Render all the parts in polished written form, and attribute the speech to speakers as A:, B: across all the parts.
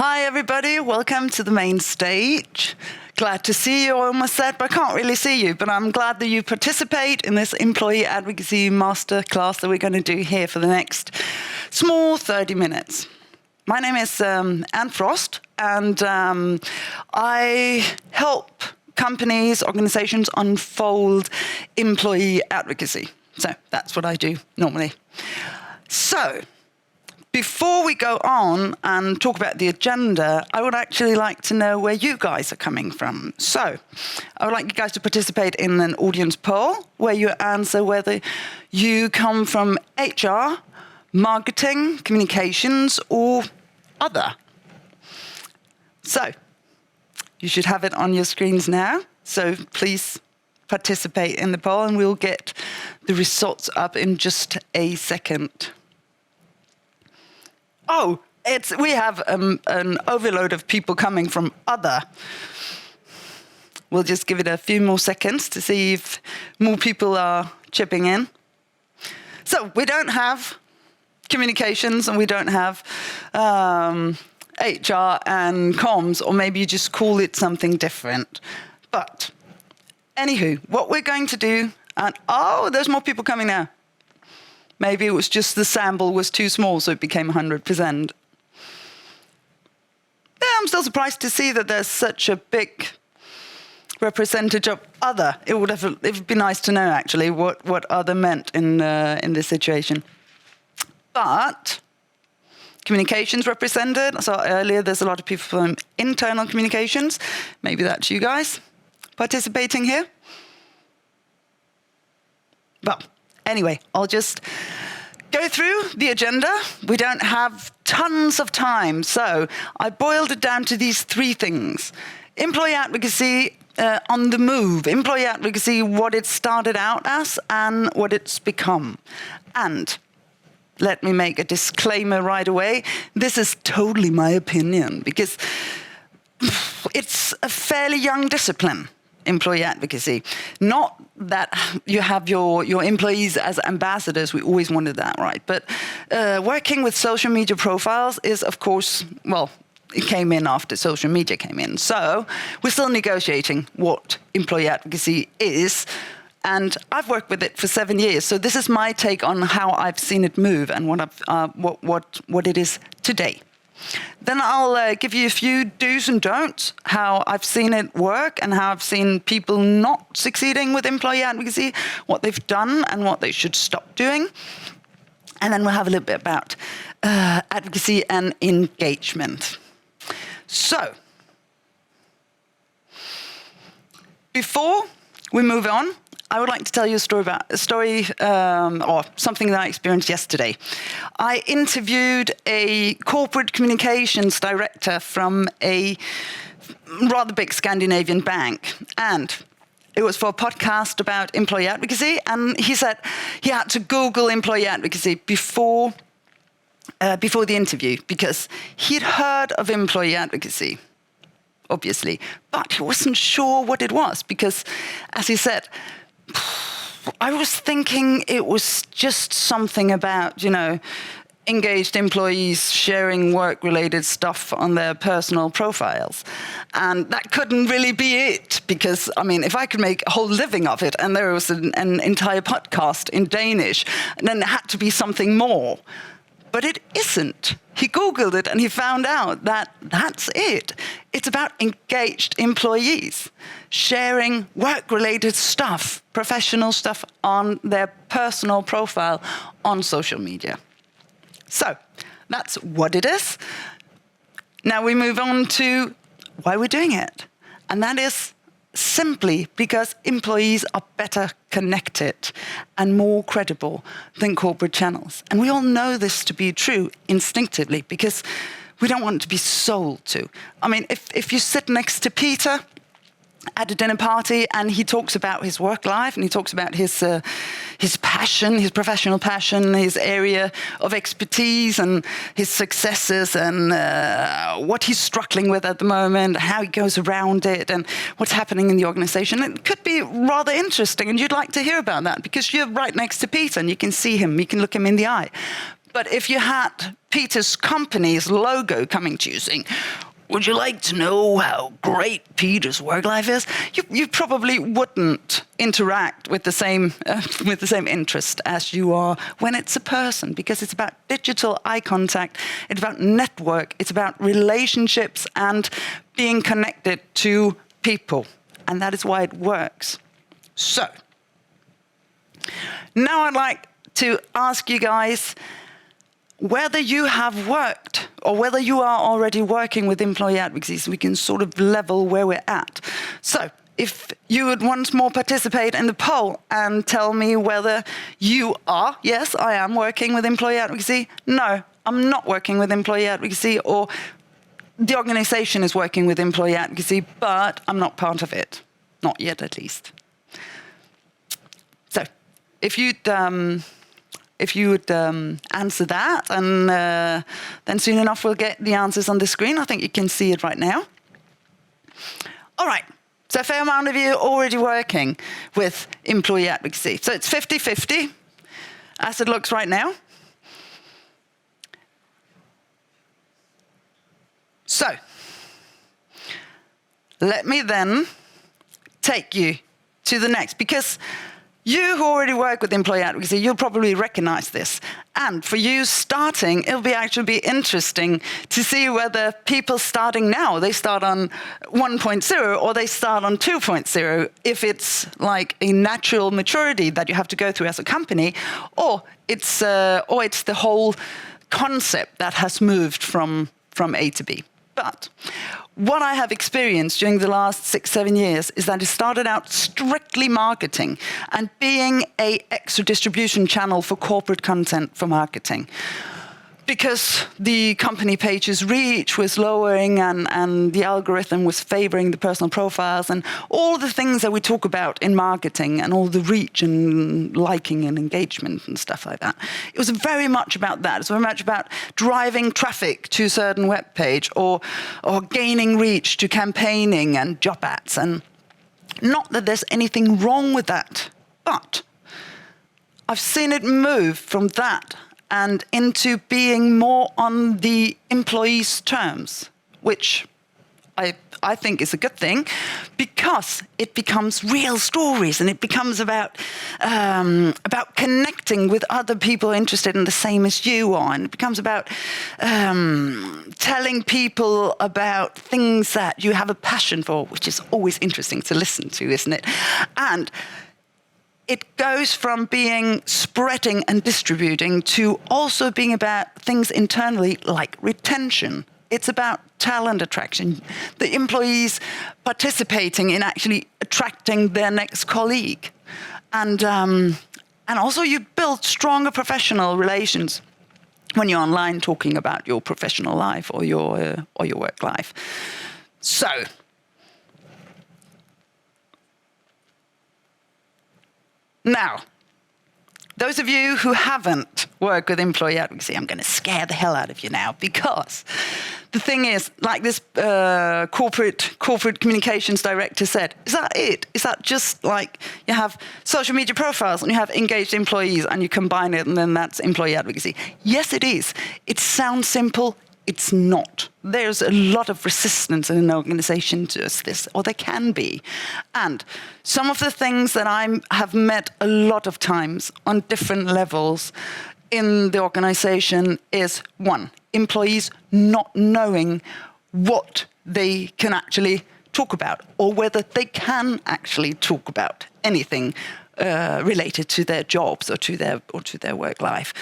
A: Hi, everybody. Welcome to the main stage. Glad to see you, I almost said, but I can't really see you. But I'm glad that you participate in this Employee Advocacy Masterclass that we're going to do here for the next small 30 minutes. My name is Anne Frost, and I help companies, organizations unfold employee advocacy. So that's what I do normally. So before we go on and talk about the agenda, I would actually like to know where you guys are coming from. So I would like you guys to participate in an audience poll where you answer whether you come from HR, marketing, communications, or other. So you should have it on your screens now. So please participate in the poll, and we'll get the results up in just a second. Oh, we have an overload of people coming from other. We'll just give it a few more seconds to see if more people are chipping in. So we don't have communications, and we don't have HR and comms, or maybe you just call it something different. But anywho, what we're going to do, and there's more people coming now. Maybe it was just the sample was too small, so it became 100%. Yeah, I'm still surprised to see that there's such a big representation of other. It would be nice to know, actually, what other meant in this situation. But communications represented. I saw earlier there's a lot of people from internal communications. Maybe that's you guys participating here. Well, anyway, I'll just go through the agenda. We don't have tons of time, so I boiled it down to these three things. Employee advocacy on the move. Employee advocacy, what it started out as and what it's become. And let me make a disclaimer right away. This is totally my opinion, because it's a fairly young discipline, employee advocacy. Not that you have your employees as ambassadors. We always wanted that, right? But working with social media profiles is, of course, well, it came in after social media came in. So we're still negotiating what employee advocacy is. And I've worked with it for 7 years. So this is my take on how I've seen it move and what it is today. Then I'll give you a few do's and don'ts, how I've seen it work and how I've seen people not succeeding with employee advocacy, what they've done and what they should stop doing. And then we'll have a little bit about advocacy and engagement. So, before we move on, I would like to tell you a story or something that I experienced yesterday. I interviewed a corporate communications director from a rather big Scandinavian bank, and it was for a podcast about employee advocacy, and he said he had to Google employee advocacy before the interview, because he'd heard of employee advocacy, obviously, but he wasn't sure what it was, because, as he said, I was thinking it was just something about, engaged employees sharing work-related stuff on their personal profiles. And that couldn't really be it, because, if I could make a whole living of it, and there was an entire podcast in Danish, then there had to be something more. But it isn't. He Googled it and he found out that that's it. It's about engaged employees sharing work-related stuff, professional stuff on their personal profile on social media. So that's what it is. Now we move on to why we're doing it. And that is simply because employees are better connected and more credible than corporate channels. And we all know this to be true instinctively, because we don't want to be sold to. If you sit next to Peter at a dinner party and he talks about his work life and he talks about his passion, his professional passion, his area of expertise and his successes and what he's struggling with at the moment, how he goes around it and what's happening in the organization. It could be rather interesting and you'd like to hear about that because you're right next to Peter and you can see him, you can look him in the eye. But if you had Peter's company's logo coming to you saying, would you like to know how great Peter's work life is? You probably wouldn't interact with the same interest as you are when it's a person, because it's about digital eye contact, it's about network, it's about relationships and being connected to people. And that is why it works. So, now I'd like to ask you guys whether you have worked or whether you are already working with employee advocacy, so we can sort of level where we're at. So if you would once more participate in the poll and tell me whether you are, yes, I am working with employee advocacy, no, I'm not working with employee advocacy, or the organization is working with employee advocacy, but I'm not part of it. Not yet, at least. So if you would answer that, and then soon enough we'll get the answers on the screen. I think you can see it right now. All right, so a fair amount of you already working with employee advocacy. So it's 50-50, as it looks right now. So let me then take you to the next, because you who already work with employee advocacy, you'll probably recognize this. And for you starting, it'll actually be interesting to see whether people starting now, they start on 1.0 or they start on 2.0, if it's like a natural maturity that you have to go through as a company, or it's the whole concept that has moved from A to B. But what I have experienced during the last 6-7 years is that it started out strictly marketing and being an extra distribution channel for corporate content for marketing. Because the company page's reach was lowering and the algorithm was favoring the personal profiles and all the things that we talk about in marketing and all the reach and liking and engagement and stuff like that. It was very much about that. It was very much about driving traffic to a certain web page or gaining reach to campaigning and job ads. And not that there's anything wrong with that, but I've seen it move from that and into being more on the employee's terms, which I think is a good thing, because it becomes real stories and it becomes about connecting with other people interested in the same as you are, and it becomes about telling people about things that you have a passion for, which is always interesting to listen to, isn't it? And it goes from being spreading and distributing to also being about things internally like retention. It's about talent attraction, the employees participating in actually attracting their next colleague. And also you build stronger professional relations when you're online talking about your professional life or your work life. So, now, those of you who haven't worked with employee advocacy, I'm going to scare the hell out of you now, because the thing is, like this corporate communications director said, is that it? Is that just like you have social media profiles and you have engaged employees and you combine it and then that's employee advocacy? Yes, it is. It sounds simple. It's not. There's a lot of resistance in an organization to this, or there can be. And some of the things that I have met a lot of times on different levels in the organization is, one, employees not knowing what they can actually talk about, or whether they can actually talk about anything related to their jobs or to their work life.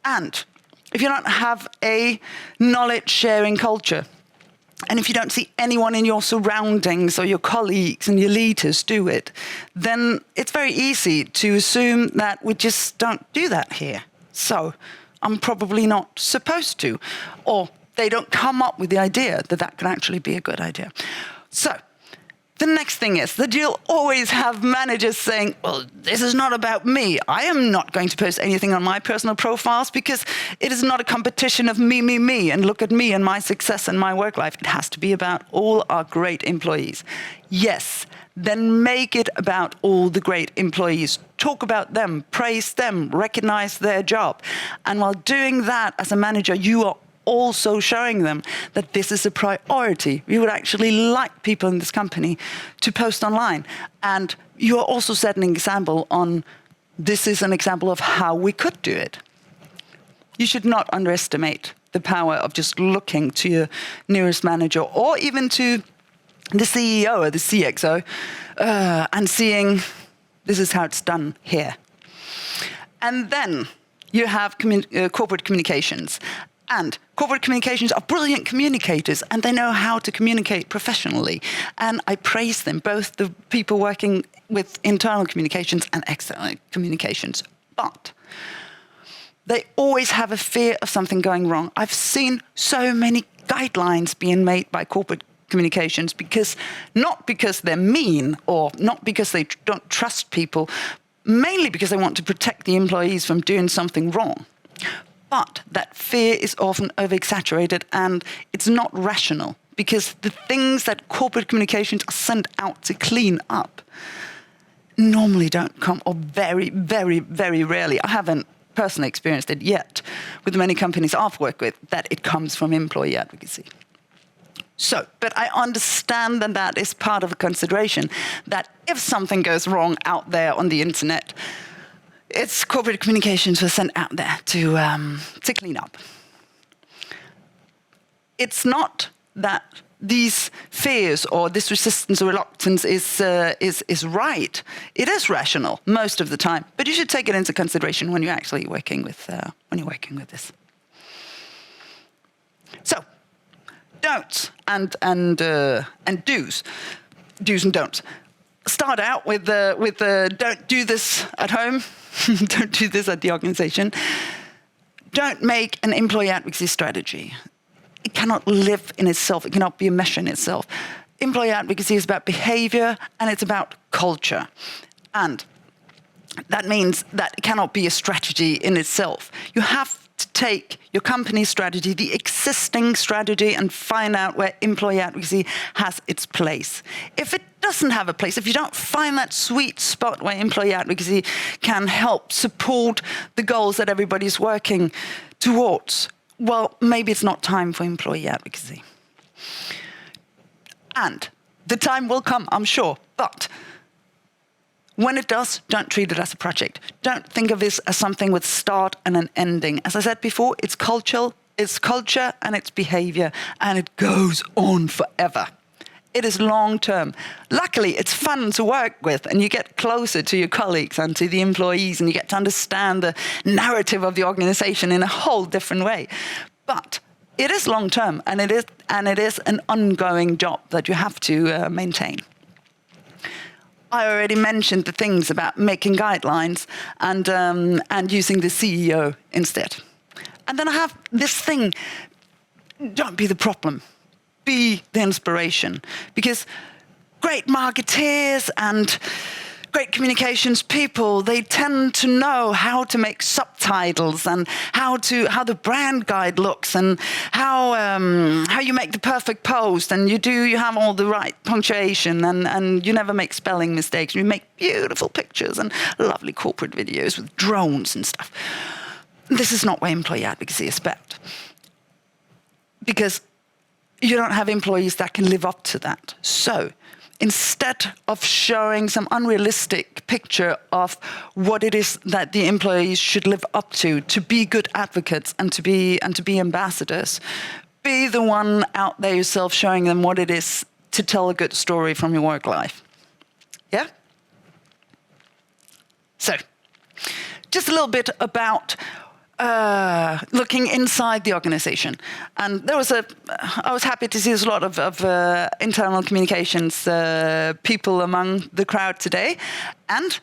A: And if you don't have a knowledge-sharing culture, and if you don't see anyone in your surroundings or your colleagues and your leaders do it, then it's very easy to assume that we just don't do that here. So I'm probably not supposed to. Or they don't come up with the idea that that can actually be a good idea. So The next thing is that you'll always have managers saying, well, this is not about me. I am not going to post anything on my personal profiles because it is not a competition of me, and look at me and my success and my work life. It has to be about all our great employees. Yes, then make it about all the great employees. Talk about them, praise them, recognize their job. And while doing that as a manager, you are also showing them that this is a priority. We would actually like people in this company to post online. And you are also setting an example on, this is an example of how we could do it. You should not underestimate the power of just looking to your nearest manager or even to the CEO or the CXO and seeing, this is how it's done here. And then you have corporate communications. And corporate communications are brilliant communicators, and they know how to communicate professionally. And I praise them, both the people working with internal communications and external communications. But they always have a fear of something going wrong. I've seen so many guidelines being made by corporate communications not because they're mean or not because they don't trust people, mainly because they want to protect the employees from doing something wrong. But that fear is often over-exaggerated and it's not rational because the things that corporate communications are sent out to clean up normally don't come, or very, very, very rarely. I haven't personally experienced it yet with the many companies I've worked with, that it comes from employee advocacy. So, but I understand that that is part of a consideration, that if something goes wrong out there on the internet, it's corporate communications were sent out there to clean up. It's not that these fears or this resistance or reluctance is right. It is rational most of the time, but you should take it into consideration when you're actually working with this. So, don'ts and do's and don'ts. Start out with the don't do this at home. Don't do this at the organization. Don't make an employee advocacy strategy. It cannot live in itself. It cannot be a measure in itself. Employee advocacy is about behavior and it's about culture. And that means that it cannot be a strategy in itself. You have to take your company's strategy, the existing strategy, and find out where employee advocacy has its place. If it doesn't have a place, if you don't find that sweet spot where employee advocacy can help support the goals that everybody's working towards, well, maybe it's not time for employee advocacy. And the time will come, I'm sure, but when it does, don't treat it as a project. Don't think of this as something with start and an ending. As I said before, it's culture and it's behavior, and it goes on forever. It is long-term. Luckily, it's fun to work with, and you get closer to your colleagues and to the employees, and you get to understand the narrative of the organization in a whole different way. But it is long-term, and it is an ongoing job that you have to maintain. I already mentioned the things about making guidelines and using the CEO instead. And then I have this thing, don't be the problem. Be the inspiration, because great marketeers and great communications people, they tend to know how to make subtitles and how the brand guide looks and how you make the perfect post, and you have all the right punctuation and you never make spelling mistakes. You make beautiful pictures and lovely corporate videos with drones and stuff. This is not where employee advocacy is about, because you don't have employees that can live up to that. So instead of showing some unrealistic picture of what it is that the employees should live up to be good advocates and to be ambassadors, be the one out there yourself showing them what it is to tell a good story from your work life. Yeah? So, just a little bit about looking inside the organization. And I was happy to see there's a lot of internal communications people among the crowd today. And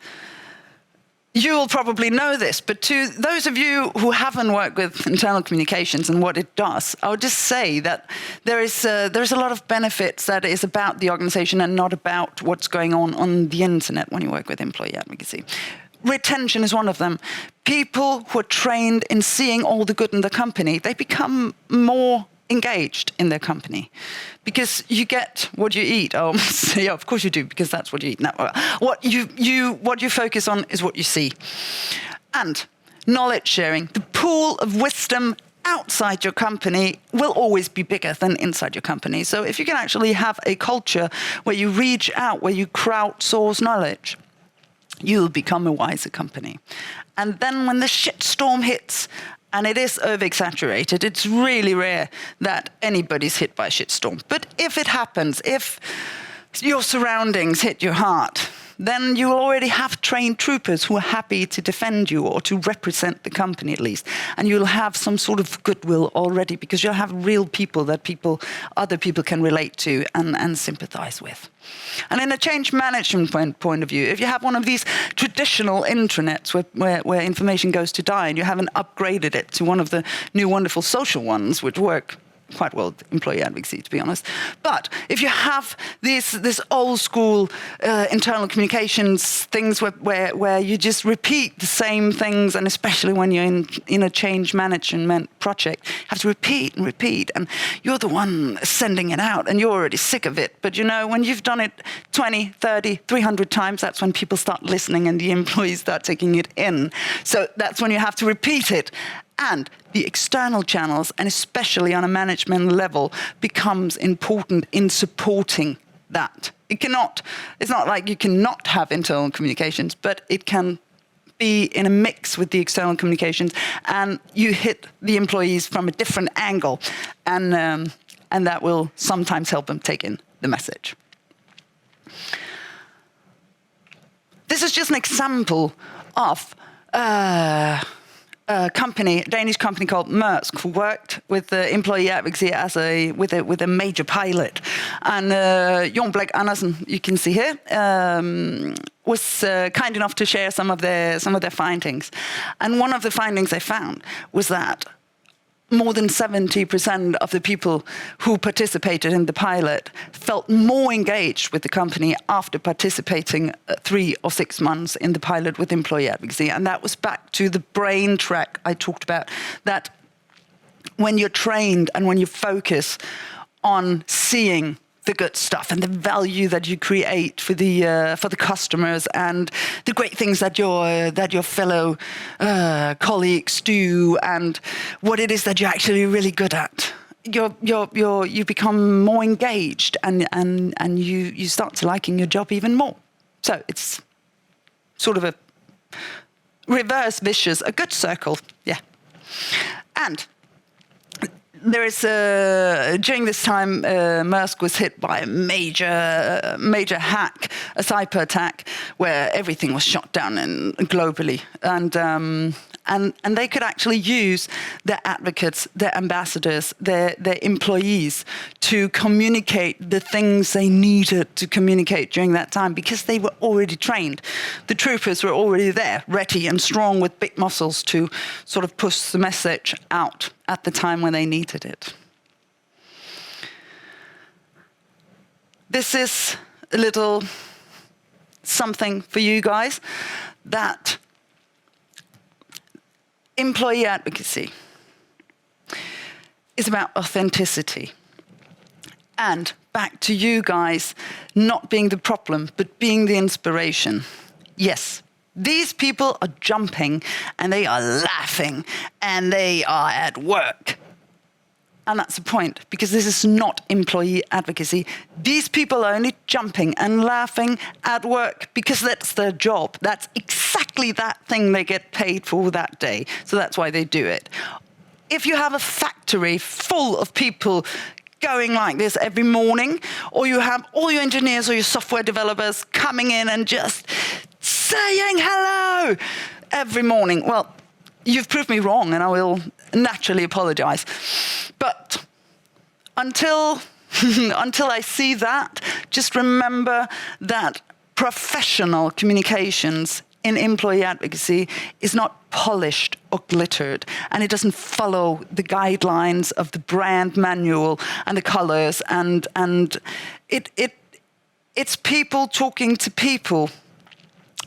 A: You will probably know this, but to those of you who haven't worked with internal communications and what it does, I would just say that there's a lot of benefits that is about the organization and not about what's going on the internet when you work with employee advocacy. Retention is one of them. People who are trained in seeing all the good in the company, they become more engaged in their company because you get what you eat. Oh, yeah, of course you do, because that's what you eat. No, what you focus on is what you see. And knowledge sharing, the pool of wisdom outside your company will always be bigger than inside your company. So if you can actually have a culture where you reach out, where you crowdsource knowledge, you'll become a wiser company. And then when the shitstorm hits, and it is over-exaggerated, it's really rare that anybody's hit by a shitstorm. But if it happens, if your surroundings hit your heart, then you will already have trained troopers who are happy to defend you or to represent the company at least. And you'll have some sort of goodwill already because you'll have real people that other people can relate to and sympathize with. And in a change management point of view, if you have one of these traditional intranets where information goes to die and you haven't upgraded it to one of the new wonderful social ones, which work quite well with employee advocacy, to be honest. But if you have this old school internal communications things where you just repeat the same things, and especially when you're in a change management project, you have to repeat and repeat, and you're the one sending it out, and you're already sick of it. But when you've done it 20, 30, 300 times, that's when people start listening and the employees start taking it in. So that's when you have to repeat it. And the external channels, and especially on a management level, becomes important in supporting that. It's not like you cannot have internal communications, but it can be in a mix with the external communications, and you hit the employees from a different angle, and that will sometimes help them take in the message. This is just an example of a Danish company called Maersk, who worked with employee advocacy with a major pilot. And Jon Blek Andersen, you can see here, was kind enough to share some of their findings. And one of the findings they found was that more than 70% of the people who participated in the pilot felt more engaged with the company after participating 3 or 6 months in the pilot with employee advocacy. And that was back to the brain track I talked about, that when you're trained and when you focus on seeing the good stuff and the value that you create for the customers and the great things that your fellow colleagues do and what it is that you're actually really good at, you become more engaged and you start to liking your job even more. So it's sort of a reverse vicious, a good circle, yeah. And there is during this time, Maersk was hit by a major hack, a cyber attack, where everything was shut down globally, and they could actually use their advocates, their ambassadors, their employees to communicate the things they needed to communicate during that time because they were already trained. The troopers were already there, ready and strong with big muscles to sort of push the message out at the time when they needed it. This is a little something for you guys, that employee advocacy is about authenticity. And back to you guys, not being the problem, but being the inspiration. Yes, these people are jumping and they are laughing and they are at work. And that's the point, because this is not employee advocacy. These people are only jumping and laughing at work because that's their job. That's exactly that thing they get paid for that day. So that's why they do it. If you have a factory full of people going like this every morning, or you have all your engineers or your software developers coming in and just saying hello every morning, well, you've proved me wrong, and I will naturally apologize. But until I see that, just remember that professional communications in employee advocacy is not polished or glittered, and it doesn't follow the guidelines of the brand manual and the colors, and it's people talking to people.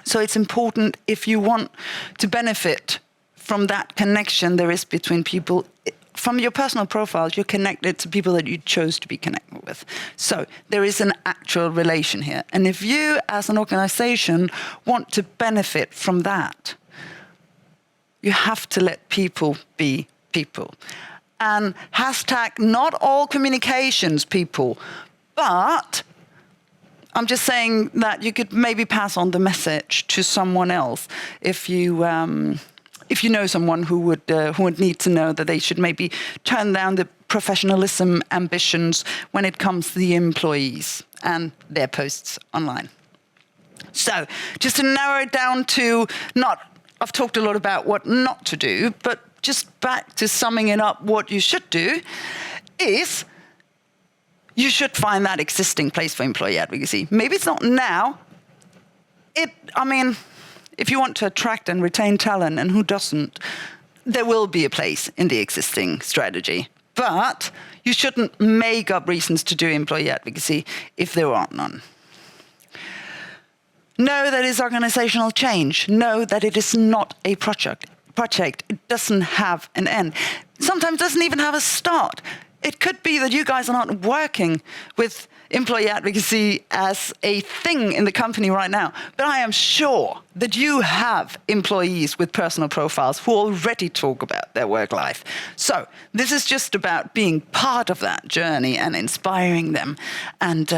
A: So it's important, if you want to benefit from that connection there is between people. From your personal profiles, you're connected to people that you chose to be connected with. So there is an actual relation here. And if you, as an organization, want to benefit from that, you have to let people be people. And hashtag not all communications people, but I'm just saying that you could maybe pass on the message to someone else if you know someone who would need to know that they should maybe turn down the professionalism ambitions when it comes to the employees and their posts online. So just to narrow it down to I've talked a lot about what not to do, but just back to summing it up, what you should do is you should find that existing place for employee advocacy. Maybe it's not now. If you want to attract and retain talent, and who doesn't, there will be a place in the existing strategy. But you shouldn't make up reasons to do employee advocacy if there aren't none. Know that it's organizational change. Know that it is not a project. It doesn't have an end. Sometimes it doesn't even have a start. It could be that you guys are not working with employee advocacy as a thing in the company right now, but I am sure that you have employees with personal profiles who already talk about their work life. So this is just about being part of that journey and inspiring them and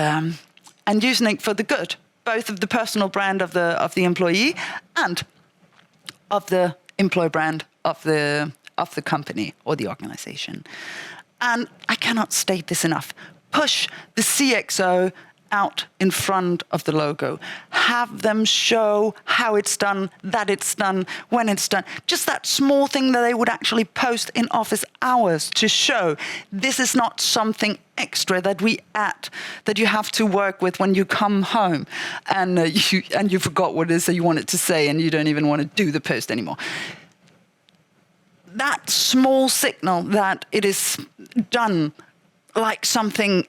A: using it for the good, both of the personal brand of the employee and of the employee brand of the company or the organization. And I cannot state this enough. Push the CXO out in front of the logo. Have them show how it's done, that it's done, when it's done. Just that small thing that they would actually post in office hours to show this is not something extra that we add, that you have to work with when you come home and you forgot what it is that you wanted to say and you don't even want to do the post anymore. That small signal that it is done like something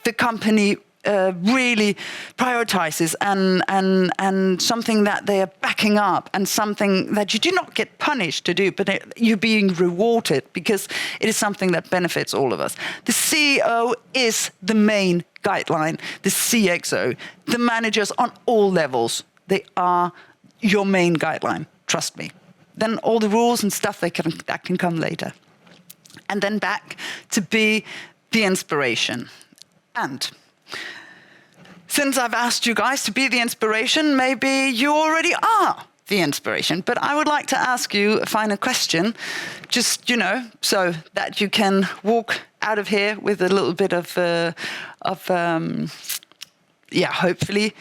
A: the company really prioritizes and something that they are backing up and something that you do not get punished to do, but you're being rewarded because it is something that benefits all of us. The CEO is the main guideline. The CXO, the managers on all levels, they are your main guideline. Trust me. Then all the rules and stuff that can come later. And then back to be the inspiration. And since I've asked you guys to be the inspiration, maybe you already are the inspiration. But I would like to ask you a final question, just, so that you can walk out of here with a little bit of hopefully,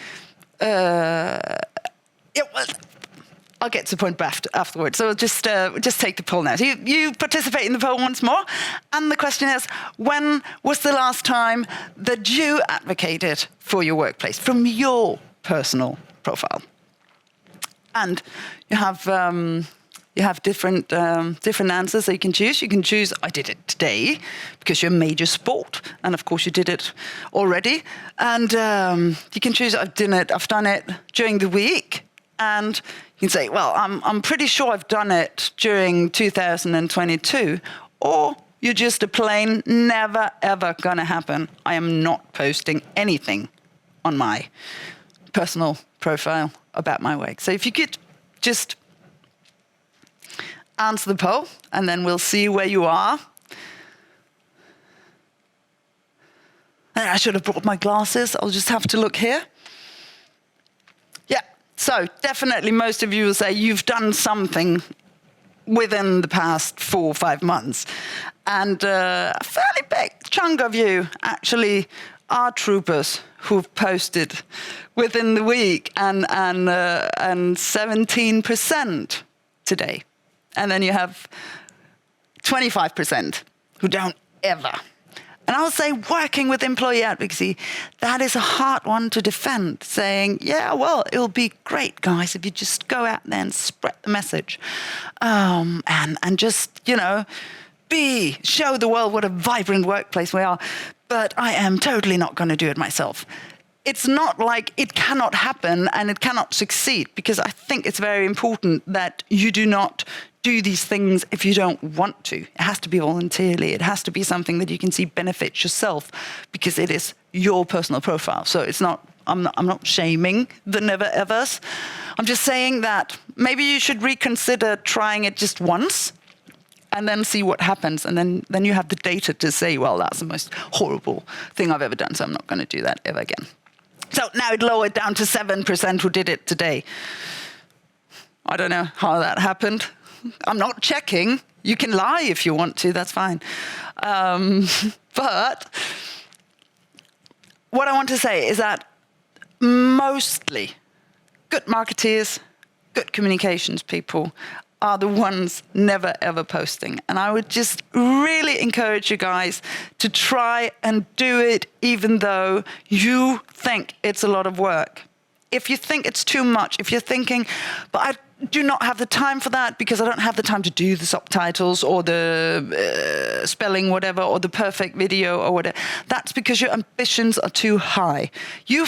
A: I'll get to the point afterwards. So just take the poll now. So you participate in the poll once more. And the question is, when was the last time that you advocated for your workplace from your personal profile? And you have different answers that you can choose. You can choose, I did it today, because you're a major sport. And of course you did it already. And you can choose, I've done it during the week. And you can say, well, I'm pretty sure I've done it during 2022, or you're just a plain never, ever going to happen. I am not posting anything on my personal profile about my work. So if you could just answer the poll, and then we'll see where you are. And I should have brought my glasses. I'll just have to look here. So definitely most of you will say you've done something within the past 4 or 5 months. And a fairly big chunk of you actually are troopers who've posted within the week and 17% today. And then you have 25% who don't ever. And I'll say working with employee advocacy, that is a hard one to defend, saying, yeah, well, it'll be great, guys, if you just go out there and spread the message. And just, show the world what a vibrant workplace we are. But I am totally not going to do it myself. It's not like it cannot happen and it cannot succeed, because I think it's very important that you do not do these things if you don't want to. It has to be voluntarily. It has to be something that you can see benefits yourself, because it is your personal profile. So it's not, I'm not shaming the never evers. I'm just saying that maybe you should reconsider trying it just once and then see what happens. And then you have the data to say, well, that's the most horrible thing I've ever done, so I'm not going to do that ever again. So now it lowered down to 7% who did it today. I don't know how that happened. I'm not checking. You can lie if you want to, that's fine. But what I want to say is that mostly good marketeers, good communications people are the ones never ever posting. And I would just really encourage you guys to try and do it even though you think it's a lot of work. If you think it's too much, if you're thinking, but I do not have the time for that because I don't have the time to do the subtitles or the spelling, whatever, or the perfect video or whatever, that's because your ambitions are too high. You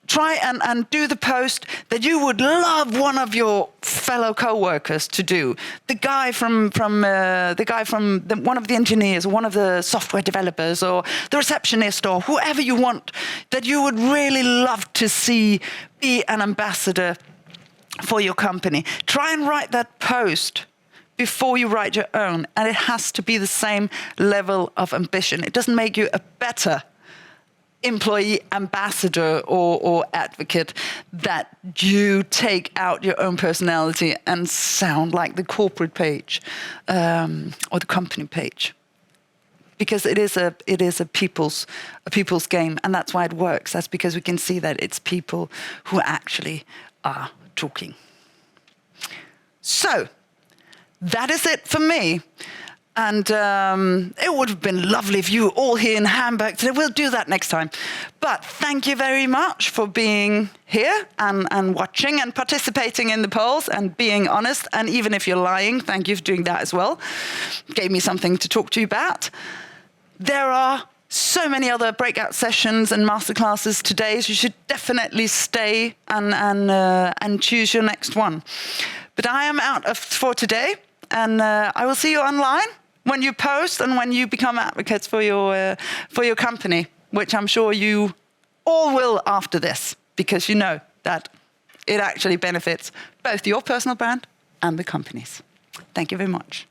A: try and do the post that you would love one of your fellow co-workers to do. The guy from one of the engineers, or one of the software developers, or the receptionist, or whoever you want, that you would really love to see be an ambassador for your company. Try and write that post before you write your own, and it has to be the same level of ambition. It doesn't make you a better employee ambassador or advocate that you take out your own personality and sound like the corporate page or the company page, because it is a people's game, and that's why it works. That's because we can see that it's people who actually are talking. So that is it for me. And it would have been lovely if you were all here in Hamburg today. We'll do that next time. But thank you very much for being here and watching and participating in the polls and being honest. And even if you're lying, thank you for doing that as well. Gave me something to talk to you about. There are so many other breakout sessions and masterclasses today, so you should definitely stay and choose your next one. But I am out for today, and I will see you online when you post and when you become advocates for your company, which I'm sure you all will after this, because you know that it actually benefits both your personal brand and the company's. Thank you very much.